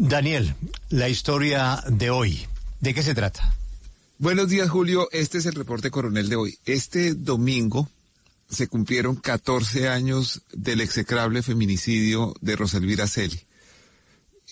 Daniel, la historia de hoy, ¿de qué se trata? Buenos días, Julio. Este es el reporte coronel de hoy. Este domingo se cumplieron 14 años del execrable feminicidio de Rosalvira Celi.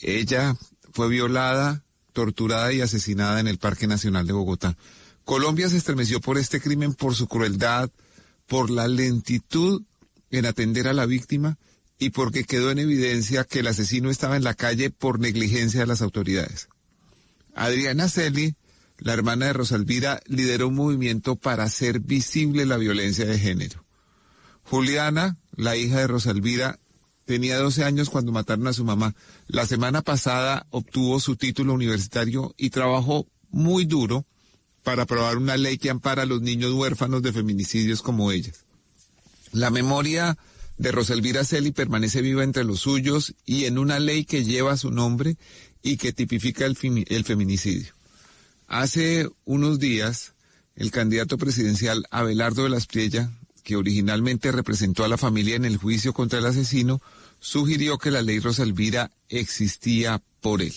Ella fue violada, torturada y asesinada en el Parque Nacional de Bogotá. Colombia se estremeció por este crimen, por su crueldad, por la lentitud en atender a la víctima y porque quedó en evidencia que el asesino estaba en la calle por negligencia de las autoridades. Adriana Celi, la hermana de Rosalvira, lideró un movimiento para hacer visible la violencia de género. Juliana, la hija de Rosalvira, tenía 12 años cuando mataron a su mamá. La semana pasada obtuvo su título universitario y trabajó muy duro para aprobar una ley que ampara a los niños huérfanos de feminicidios como ellas. La memoria de Rosalvira Celi permanece viva entre los suyos y en una ley que lleva su nombre y que tipifica el feminicidio. Hace unos días, el candidato presidencial Abelardo de la Espriella, que originalmente representó a la familia en el juicio contra el asesino, sugirió que la ley Rosalvira existía por él.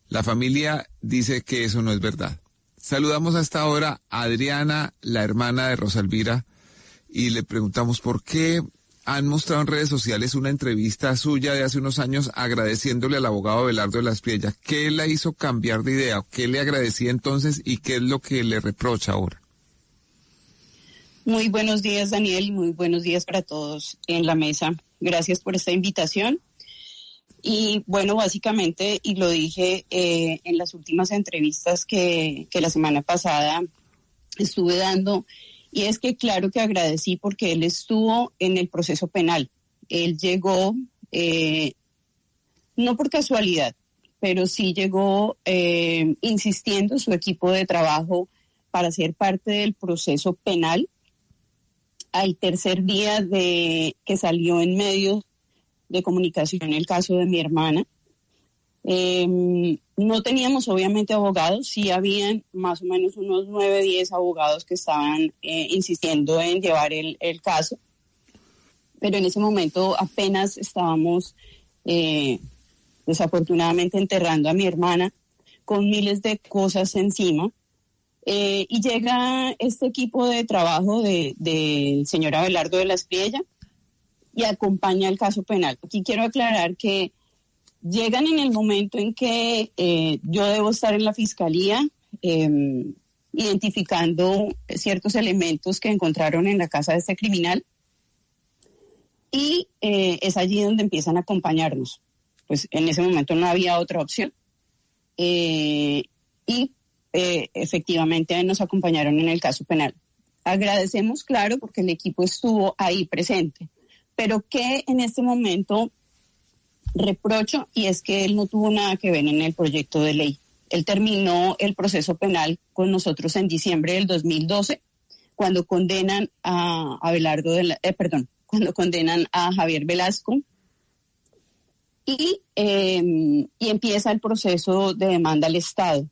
La familia dice que eso no es verdad. Saludamos hasta ahora a Adriana, la hermana de Rosalvira, y le preguntamos por qué han mostrado en redes sociales una entrevista suya de hace unos años agradeciéndole al abogado Abelardo de la Espriella. ¿Qué la hizo cambiar de idea? ¿Qué le agradecía entonces y qué es lo que le reprocha ahora? Muy buenos días, Daniel, muy buenos días para todos en la mesa. Gracias por esta invitación. Y bueno, básicamente, y lo dije en las últimas entrevistas que la semana pasada estuve dando, y es que claro que agradecí porque él estuvo en el proceso penal. Él llegó, no por casualidad, pero sí llegó insistiendo su equipo de trabajo para ser parte del proceso penal. Al tercer día de que salió en medios de comunicación el caso de mi hermana, no teníamos obviamente abogados, sí habían más o menos unos 9, 10 abogados que estaban insistiendo en llevar el caso, pero en ese momento apenas estábamos desafortunadamente enterrando a mi hermana con miles de cosas encima. Y llega este equipo de trabajo del señor Abelardo de la Espriella y acompaña el caso penal. Aquí quiero aclarar que llegan en el momento en que yo debo estar en la fiscalía identificando ciertos elementos que encontraron en la casa de este criminal y es allí donde empiezan a acompañarnos. Pues en ese momento no había otra opción efectivamente nos acompañaron en el caso penal. Agradecemos, claro, porque el equipo estuvo ahí presente, pero que en este momento reprocho, y es que él no tuvo nada que ver en el proyecto de ley. Él terminó el proceso penal con nosotros en diciembre del 2012, cuando condenan a cuando condenan a Javier Velasco, y empieza el proceso de demanda al Estado.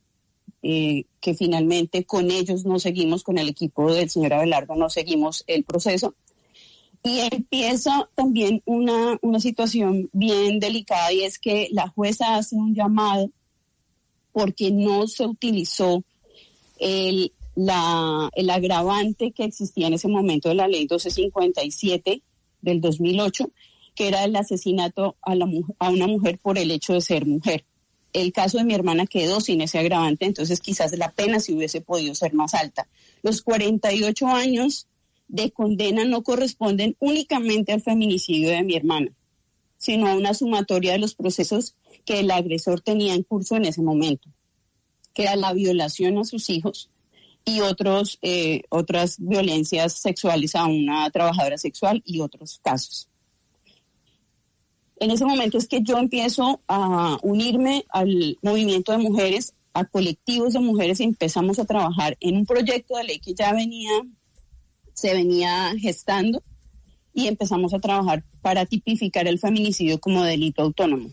Que finalmente con ellos no seguimos, con el equipo del señor Abelardo no seguimos el proceso. Y empieza también una situación bien delicada, y es que la jueza hace un llamado porque no se utilizó el agravante que existía en ese momento de la ley 1257 del 2008, que era el asesinato a una mujer por el hecho de ser mujer. El caso de mi hermana quedó sin ese agravante, entonces quizás la pena sí hubiese podido ser más alta. Los 48 años de condena no corresponden únicamente al feminicidio de mi hermana, sino a una sumatoria de los procesos que el agresor tenía en curso en ese momento, que era la violación a sus hijos y otras violencias sexuales a una trabajadora sexual y otros casos. En ese momento es que yo empiezo a unirme al movimiento de mujeres, a colectivos de mujeres, y empezamos a trabajar en un proyecto de ley que ya se venía gestando, y empezamos a trabajar para tipificar el feminicidio como delito autónomo.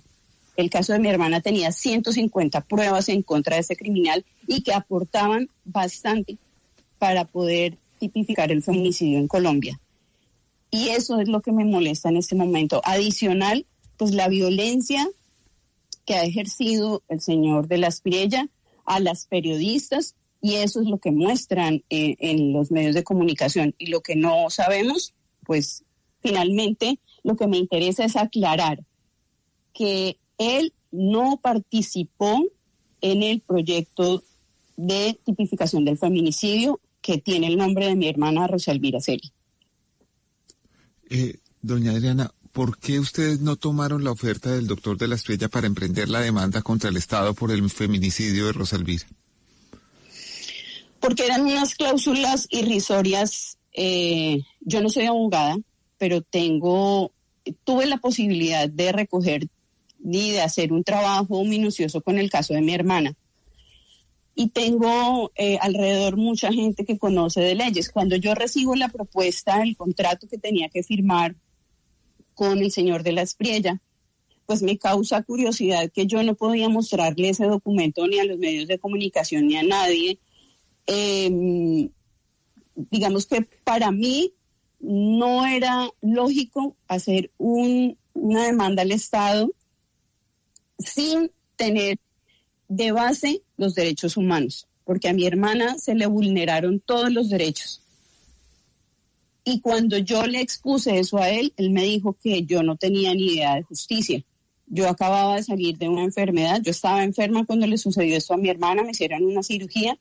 El caso de mi hermana tenía 150 pruebas en contra de ese criminal y que aportaban bastante para poder tipificar el feminicidio en Colombia. Y eso es lo que me molesta en este momento. Adicional, pues la violencia que ha ejercido el señor de la Espriella a las periodistas, y eso es lo que muestran en los medios de comunicación. Y lo que no sabemos, pues finalmente lo que me interesa es aclarar que él no participó en el proyecto de tipificación del feminicidio que tiene el nombre de mi hermana Rosa Elvira Celi. Doña Adriana, ¿por qué ustedes no tomaron la oferta del doctor de la Espriella para emprender la demanda contra el Estado por el feminicidio de Rosa Elvira? Porque eran unas cláusulas irrisorias. Yo no soy abogada, pero tuve la posibilidad de recoger y de hacer un trabajo minucioso con el caso de mi hermana. Y tengo alrededor mucha gente que conoce de leyes. Cuando yo recibo la propuesta, el contrato que tenía que firmar con el señor de la Espriella, pues me causa curiosidad que yo no podía mostrarle ese documento ni a los medios de comunicación ni a nadie. Digamos que para mí no era lógico hacer una demanda al Estado sin tener de base los derechos humanos, porque a mi hermana se le vulneraron todos los derechos. Y cuando yo le expuse eso a él, él me dijo que yo no tenía ni idea de justicia. Yo acababa de salir de una enfermedad, yo estaba enferma cuando le sucedió esto a mi hermana, me hicieron una cirugía,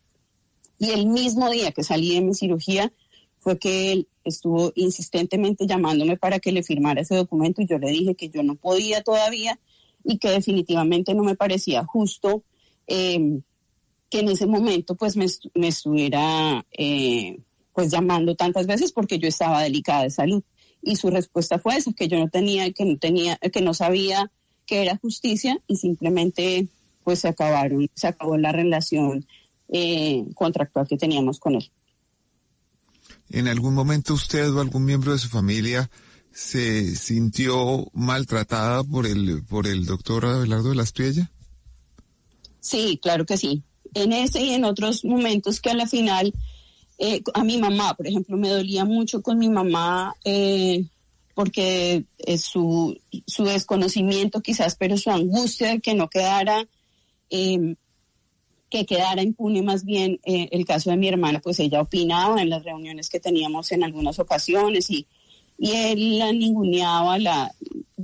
y el mismo día que salí de mi cirugía fue que él estuvo insistentemente llamándome para que le firmara ese documento, y yo le dije que yo no podía todavía y que definitivamente no me parecía justo que en ese momento pues me estuviera pues llamando tantas veces, porque yo estaba delicada de salud. Y su respuesta fue esa, que yo que no sabía que era justicia, y simplemente pues se acabó la relación contractual que teníamos con él. ¿En algún momento usted o algún miembro de su familia se sintió maltratada por el doctor Abelardo de la Espriella? Sí, claro que sí. En ese y en otros momentos que a la final, a mi mamá, por ejemplo, me dolía mucho con mi mamá, porque su desconocimiento quizás, pero su angustia de que no quedara... que quedara impune más bien el caso de mi hermana, pues ella opinaba en las reuniones que teníamos en algunas ocasiones, y él la ninguneaba, la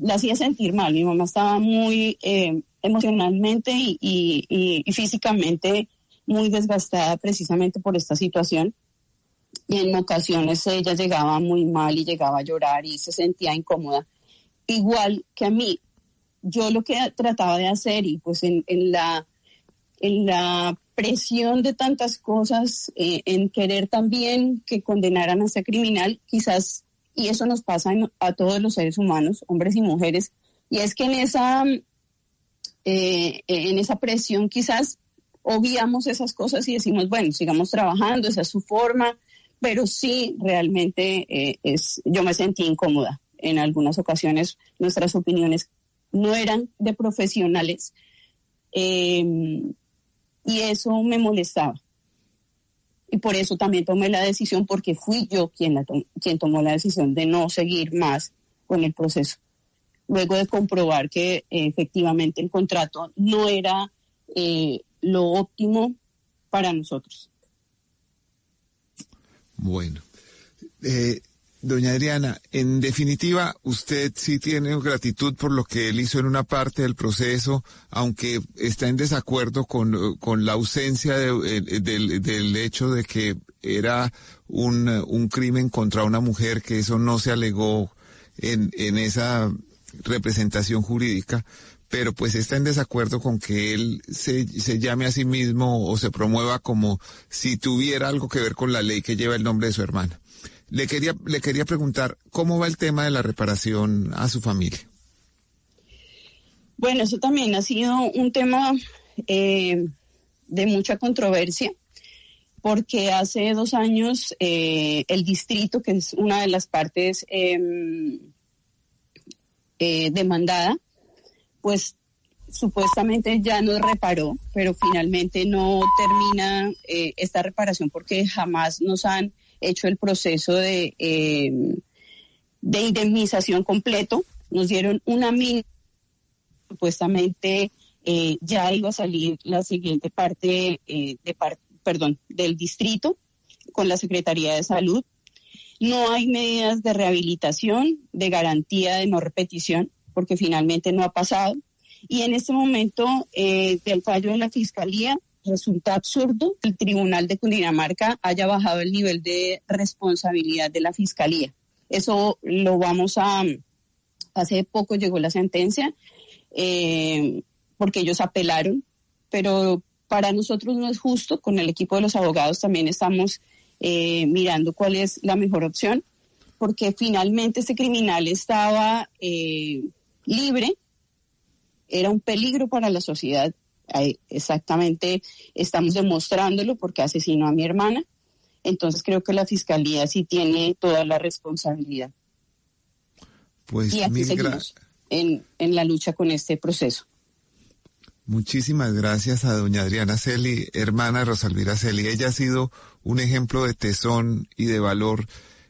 hacía sentir mal. Mi mamá estaba muy emocionalmente y físicamente muy desgastada precisamente por esta situación, y en ocasiones ella llegaba muy mal y llegaba a llorar y se sentía incómoda, igual que a mí. Yo lo que trataba de hacer, y pues en la presión de tantas cosas, en querer también que condenaran a ese criminal, quizás, y eso nos pasa a todos los seres humanos, hombres y mujeres, y es que en esa presión quizás obviamos esas cosas y decimos, bueno, sigamos trabajando, esa es su forma, pero sí, realmente yo me sentí incómoda. En algunas ocasiones nuestras opiniones no eran de profesionales, y eso me molestaba. Y por eso también tomé la decisión, porque fui yo quien tomó la decisión de no seguir más con el proceso. Luego de comprobar que efectivamente el contrato no era lo óptimo para nosotros. Bueno. Doña Adriana, en definitiva, usted sí tiene gratitud por lo que él hizo en una parte del proceso, aunque está en desacuerdo con la ausencia del hecho de que era un crimen contra una mujer, que eso no se alegó en esa representación jurídica, pero pues está en desacuerdo con que él se llame a sí mismo o se promueva como si tuviera algo que ver con la ley que lleva el nombre de su hermana. Le quería preguntar, ¿cómo va el tema de la reparación a su familia? Bueno, eso también ha sido un tema de mucha controversia, porque hace 2 años el distrito, que es una de las partes demandada, pues supuestamente ya nos reparó, pero finalmente no termina esta reparación, porque jamás nos han hecho el proceso de indemnización completo. Nos dieron una mínima, supuestamente ya iba a salir la siguiente parte, del distrito con la Secretaría de Salud. No hay medidas de rehabilitación, de garantía de no repetición, porque finalmente no ha pasado. Y en este momento del fallo de la Fiscalía resulta absurdo que el Tribunal de Cundinamarca haya bajado el nivel de responsabilidad de la Fiscalía. Eso lo vamos a... Hace poco llegó la sentencia porque ellos apelaron, pero para nosotros no es justo. Con el equipo de los abogados también estamos mirando cuál es la mejor opción, porque finalmente este criminal estaba libre, era un peligro para la sociedad. Exactamente, estamos demostrándolo porque asesinó a mi hermana. Entonces creo que la Fiscalía sí tiene toda la responsabilidad. Pues y aquí seguimos en la lucha con este proceso. Muchísimas gracias a doña Adriana Celi, hermana de Rosalvira Celi. Ella ha sido un ejemplo de tesón y de valor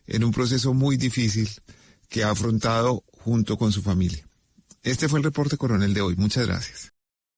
en un proceso muy difícil que ha afrontado junto con su familia. Este fue el reporte coronel de hoy. Muchas gracias.